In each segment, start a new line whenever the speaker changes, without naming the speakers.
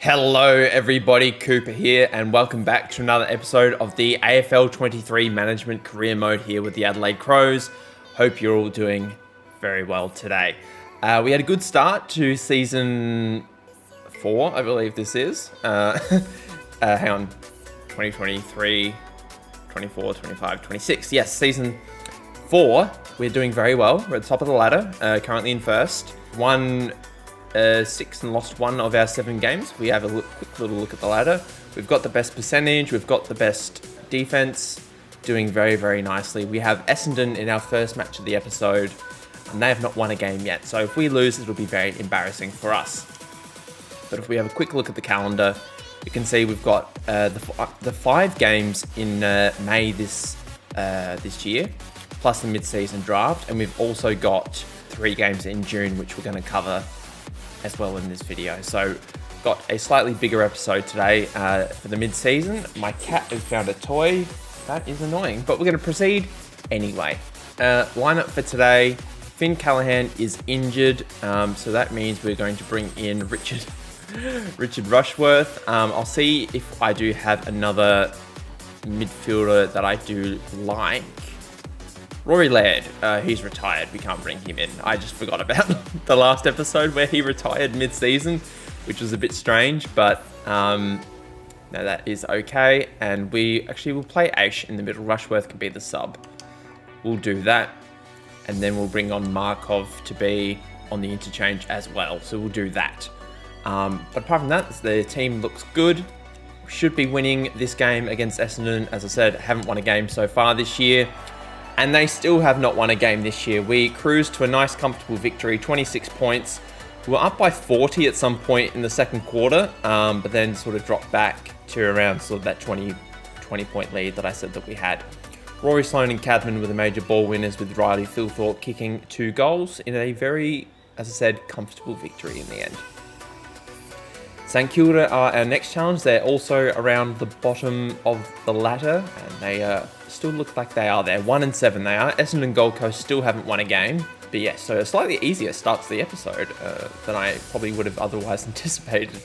Hello everybody, Cooper here, and welcome back to another episode of the AFL 23 Management Career Mode here with the Adelaide Crows. Hope you're all doing very well today. We had a good start to season 4, I believe this is. Hang on, 2023, 24, 25, 26. Yes, season 4. We're doing very well. We're at the top of the ladder, currently in first. Won 6 and lost 1 of our 7 games. We have a quick little look at the ladder. We've got the best percentage. We've got the best defense. Doing very, very nicely. We have Essendon in our first match of the episode, and they have not won a game yet. So if we lose, it'll be very embarrassing for us. But if we have a quick look at the calendar, you can see we've got the 5 games in May this year, plus the mid-season draft, and we've also got 3 games in June, which we're going to cover as well in this video. So got a slightly bigger episode today for the mid-season. My cat has found a toy. That is annoying, but we're going to proceed anyway. Lineup for today: Finn Callaghan is injured, so that means we're going to bring in Richard Rushworth. I'll see if I do have another midfielder that I do like. Rory Laird, he's retired. We can't bring him in. I just forgot about the last episode where he retired mid-season, which was a bit strange, but no, that is okay. And we actually will play Aish in the middle. Rushworth can be the sub. We'll do that. And then we'll bring on Markov to be on the interchange as well. So we'll do that. But apart from that, the team looks good. We should be winning this game against Essendon. As I said, haven't won a game so far this year. And they still have not won a game this year. We cruised to a nice, comfortable victory, 26 points. We were up by 40 at some point in the second quarter, but then sort of dropped back to around sort of that 20-point lead that I said that we had. Rory Sloane and Cadman were the major ball winners, with Riley Philthorpe kicking 2 goals in a very, as I said, comfortable victory in the end. St Kilda are our next challenge. They're also around the bottom of the ladder, and they still look like they are there. 1 and 7 they are. Essendon and Gold Coast still haven't won a game. But yes, so a slightly easier start to the episode than I probably would have otherwise anticipated.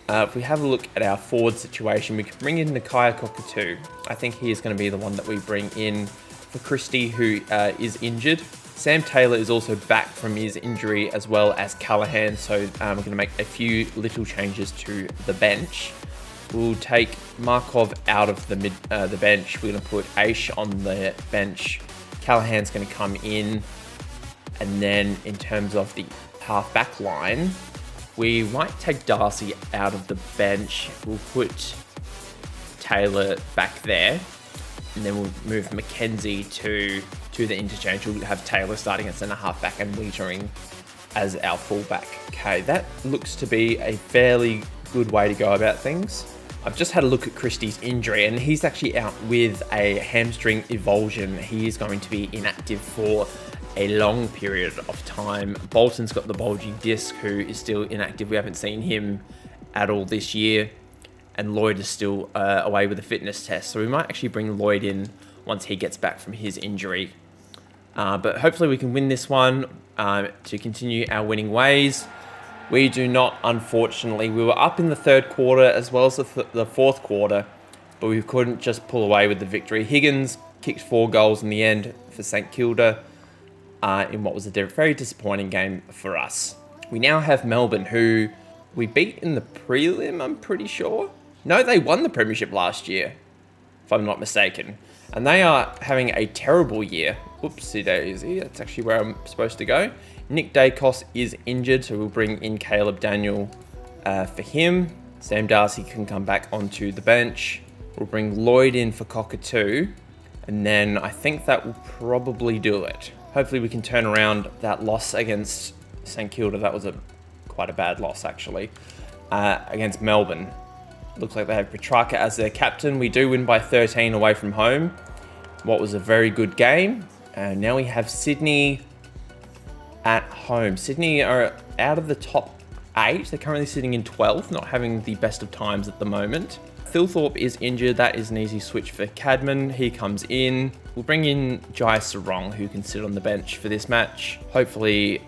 If we have a look at our forward situation, we could bring in Nakia Cockatoo. I think he is going to be the one that we bring in for Christie, who is injured. Sam Taylor is also back from his injury, as well as Callaghan, so we're going to make a few little changes to the bench. We'll take Markov out of the bench. We're going to put Aish on the bench. Callaghan's going to come in. And then in terms of the half-back line, we might take Darcy out of the bench. We'll put Taylor back there. And then we'll move Mackenzie to the interchange. We'll have Taylor starting at centre half-back and Wiedering as our full-back. Okay, that looks to be a fairly good way to go about things. I've just had a look at Christie's injury, and he's actually out with a hamstring avulsion. He is going to be inactive for a long period of time. Bolton's got the bulging disc, who is still inactive. We haven't seen him at all this year. And Lloyd is still away with a fitness test. So we might actually bring Lloyd in once he gets back from his injury. But hopefully we can win this one to continue our winning ways. We do not, unfortunately. We were up in the third quarter as well as the fourth quarter, but we couldn't just pull away with the victory. Higgins kicked 4 goals in the end for St Kilda in what was a very disappointing game for us. We now have Melbourne, who we beat in the prelim, I'm pretty sure. No, they won the Premiership last year, if I'm not mistaken. And they are having a terrible year. Whoopsie daisy, that's actually where I'm supposed to go. Nick Dacos is injured, so we'll bring in Caleb Daniel for him. Sam Darcy can come back onto the bench. We'll bring Lloyd in for Cockatoo. And then I think that will probably do it. Hopefully we can turn around that loss against St Kilda. That was quite a bad loss, actually, against Melbourne. Looks like they have Petrarca as their captain. We do win by 13 away from home. What was a very good game. And now we have Sydney at home. Sydney are out of the top 8. They're currently sitting in 12th, not having the best of times at the moment. Philthorpe is injured. That is an easy switch for Cadman. He comes in. We'll bring in Jai Sarong, who can sit on the bench for this match. Hopefully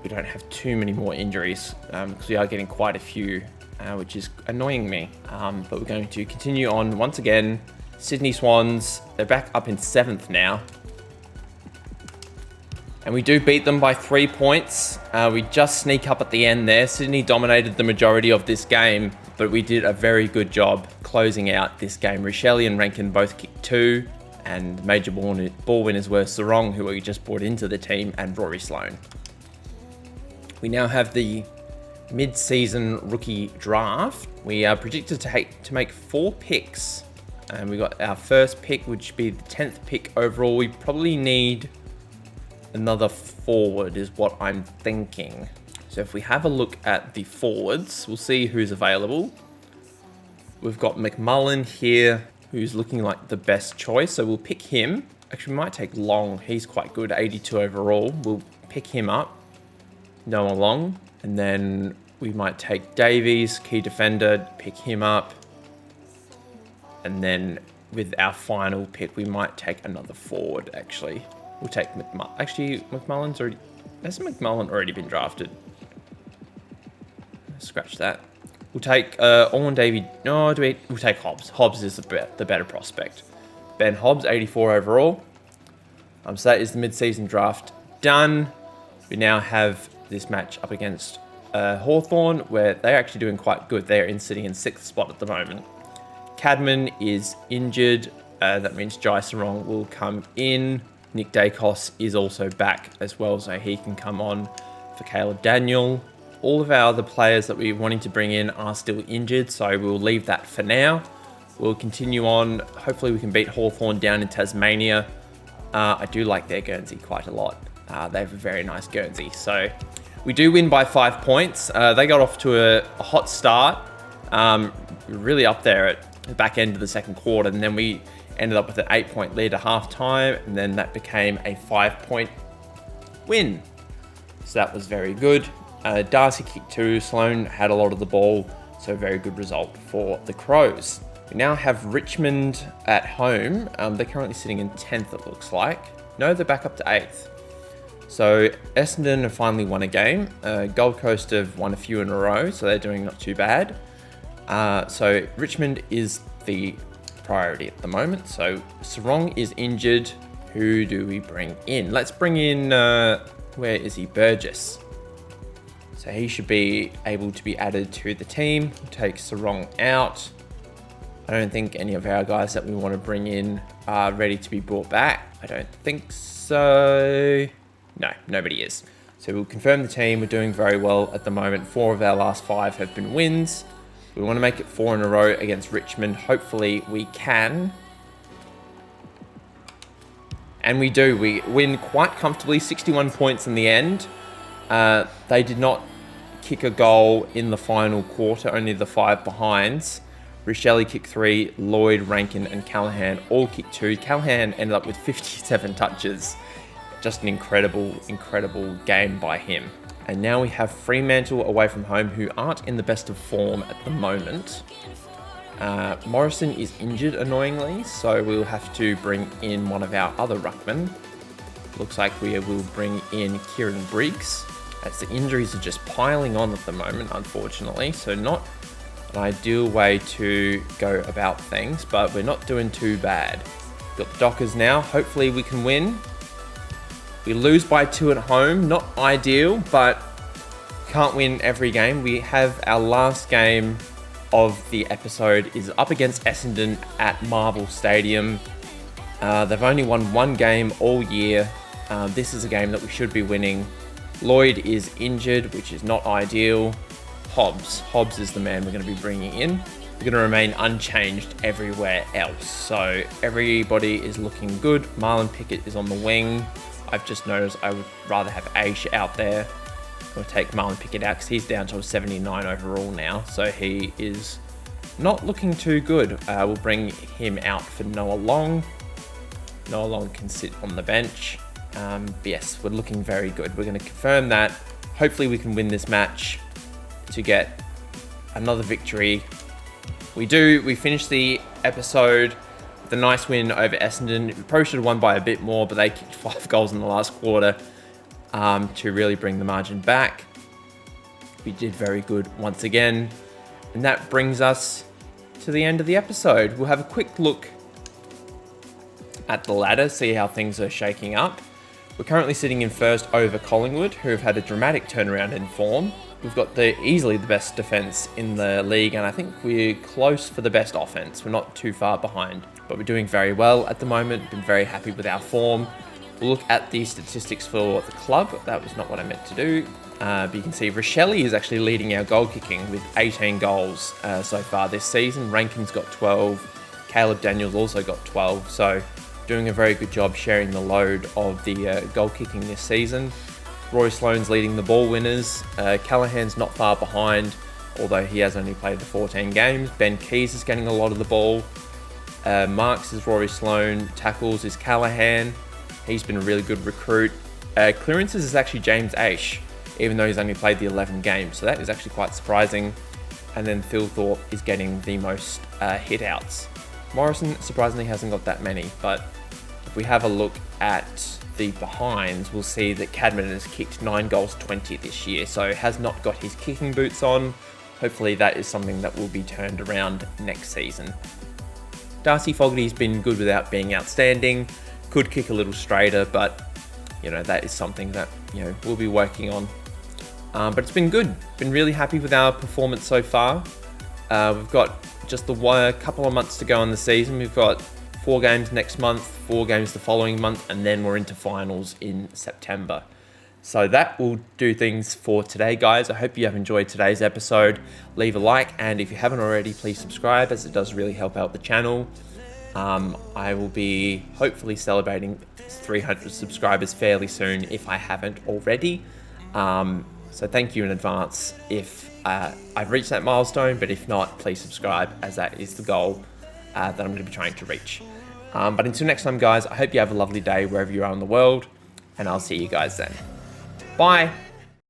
we don't have too many more injuries because we are getting quite a few which is annoying me. But we're going to continue on once again. Sydney Swans, they're back up in 7th now. And we do beat them by 3 points. We just sneak up at the end there. Sydney dominated the majority of this game, but we did a very good job closing out this game. Rochelle and Rankin both kicked 2, and major ball winners were Sarong, who we just brought into the team, and Rory Sloan. We now have the mid-season rookie draft. We are predicted to make 4 picks. And we got our first pick, which would be the 10th pick overall. We probably need another forward is what I'm thinking. So if we have a look at the forwards, we'll see who's available. We've got McMullen here, who's looking like the best choice. So we'll pick him. Actually, we might take Long. He's quite good, 82 overall. We'll pick him up. Noah Long. And then we might take Davies, key defender, pick him up. And then with our final pick, we might take another forward, actually. We'll take McMullen. Actually, McMullen's already... Hasn't McMullen already been drafted? Scratch that. We'll take Owen Davey. No, we'll take Hobbs. Hobbs is the better prospect. Ben Hobbs, 84 overall. So that is the mid-season draft done. We now have this match up against Hawthorn, where they're actually doing quite good. They're sitting in 6th spot at the moment. Cadman is injured. That means Jai Sarong will come in. Nick Dacos is also back as well, so he can come on for Caleb Daniel. All of our other players that we're wanting to bring in are still injured, so we'll leave that for now. We'll continue on. Hopefully we can beat Hawthorn down in Tasmania. I do like their Guernsey quite a lot. They have a very nice Guernsey. So we do win by 5 points. They got off to a hot start. Really up there at the back end of the second quarter, and then we ended up with an 8-point lead at halftime, and then that became a 5-point win. So that was very good. Darcy kicked 2, Sloan had a lot of the ball, so a very good result for the Crows. We now have Richmond at home. They're currently sitting in 10th, it looks like. No, they're back up to 8th. So Essendon have finally won a game. Gold Coast have won a few in a row, so they're doing not too bad. So Richmond is the priority at the moment. So Sarong is injured. Who do we bring in? Let's bring in, where is he? Burgess. So he should be able to be added to the team. We'll take Sarong out. I don't think any of our guys that we want to bring in are ready to be brought back. I don't think so. No, nobody is. So we'll confirm the team. We're doing very well at the moment. 4 of our last 5 have been wins. We want to make it 4 in a row against Richmond. Hopefully we can. And we do. We win quite comfortably, 61 points in the end. They did not kick a goal in the final quarter, only the 5 behinds. Rochelle kicked 3, Lloyd, Rankin and Callahan all kicked 2. Callahan ended up with 57 touches. Just an incredible game by him. And now we have Fremantle away from home, who aren't in the best of form at the moment. Morrison is injured, annoyingly, so we'll have to bring in one of our other ruckmen. Looks like we will bring in Kieran Briggs, as the injuries are just piling on at the moment, unfortunately. So not an ideal way to go about things, but we're not doing too bad. Got the Dockers now. Hopefully we can win. We lose by 2 at home. Not ideal, but can't win every game. We have our last game of the episode is up against Essendon at Marvel Stadium. They've only won 1 game all year. This is a game that we should be winning. Lloyd is injured, which is not ideal. Hobbs is the man we're going to be bringing in. We're going to remain unchanged everywhere else. So everybody is looking good. Marlon Pickett is on the wing. I've just noticed I would rather have Aish out there. We'll take Marlon Pickett out because he's down to a 79 overall now. So he is not looking too good. We'll bring him out for Noah Long. Noah Long can sit on the bench. But yes, we're looking very good. We're going to confirm that. Hopefully we can win this match to get another victory. We do. We finish the episode with a nice win over Essendon. We probably should have won by a bit more, but they kicked 5 goals in the last quarter to really bring the margin back. We did very good once again. And that brings us to the end of the episode. We'll have a quick look at the ladder, see how things are shaking up. We're currently sitting in first over Collingwood, who have had a dramatic turnaround in form. We've got easily the best defence in the league, and I think we're close for the best offence. We're not too far behind, but we're doing very well at the moment. Been very happy with our form. We'll look at the statistics for the club. That was not what I meant to do. But you can see Rochelle is actually leading our goal kicking with 18 goals so far this season. Rankin's got 12. Caleb Daniels also got 12. So doing a very good job sharing the load of the goal kicking this season. Rory Sloane's leading the ball winners. Callahan's not far behind, although he has only played the 14 games. Ben Keys is getting a lot of the ball. Marks is Rory Sloane. Tackles is Callahan. He's been a really good recruit. Clearances is actually James Aish, even though he's only played the 11 games. So that is actually quite surprising. And then Thilthorpe is getting the most hit outs. Morrison surprisingly hasn't got that many, but if we have a look at the behinds, we'll see that Cadman has kicked 9 goals 20 this year, so has not got his kicking boots on. Hopefully that is something that will be turned around next season. Darcy Fogarty's been good without being outstanding. Could kick a little straighter, but that is something that we'll be working on. But it's been good. Been really happy with our performance so far. We've got just a couple of months to go in the season. We've got 4 games next month, 4 games the following month, and then we're into finals in September. So that will do things for today, guys. I hope you have enjoyed today's episode. Leave a like, and if you haven't already, please subscribe, as it does really help out the channel. I will be hopefully celebrating 300 subscribers fairly soon if I haven't already. So thank you in advance if I've reached that milestone, but if not, please subscribe, as that is the goal that I'm going to be trying to reach. But until next time, guys, I hope you have a lovely day wherever you are in the world, and I'll see you guys then. Bye!